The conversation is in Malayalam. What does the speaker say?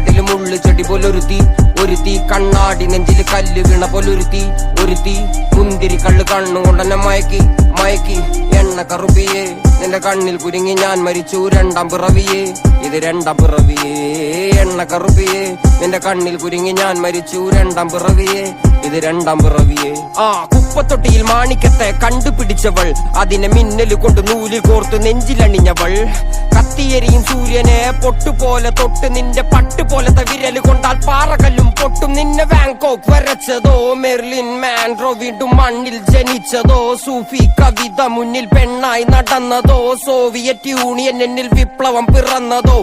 കാട്ടിലും ഉള്ളു ചെടി പോലൊരുത്തി, ഒരുത്തി കണ്ണാടി നെഞ്ചില് കല്ല് വീണ പോലൊരുത്തി, ഒരുത്തി മുന്തിരി കള്ള് കണ്ണുകൊണ്ടെന്നെ മയക്കി മയക്കി. എണ്ണ കറുപ്പിയേ നിന്റെ കണ്ണിൽ കുരുങ്ങി ഞാൻ മരിച്ചു രണ്ടാം പിറവിയേ, ഇത് രണ്ടാം പിറവിയേ. എണ്ണ കറുപ്പിയേ നിന്റെ കണ്ണിൽ കുരുങ്ങി ഞാൻ മരിച്ചു രണ്ടാം പിറവിയേ, ഇത് രണ്ടാം പിറവിയേ. കുപ്പത്തൊട്ടിയിൽ മാണിക്കത്തെ കണ്ടുപിടിച്ചവൾ, അതിനെ മിന്നല് കൊണ്ട് നൂലിൽ കോർത്ത് നെഞ്ചിലണിഞ്ഞവൾ. കത്തിയെരിയും സൂര്യനെ പൊട്ടുപോലെ തൊട്ട് നിന്റെ പട്ടുപോലത്തെ വിരല് കൊണ്ടാൽ പാറകല്ലും പൊട്ടും. നിന്നെ ബാങ്കോക്ക് വരച്ചതോ മെർലിൻ മാൻഡ്രോ വീണ്ടും മണ്ണിൽ ജനിച്ചതോ, സൂഫി കവിത മുന്നിൽ പെണ്ണായി നടന്നതോ, സോവിയറ്റ് യൂണിയൻ എന്നിൽ വിപ്ലവം പിറന്നതോ.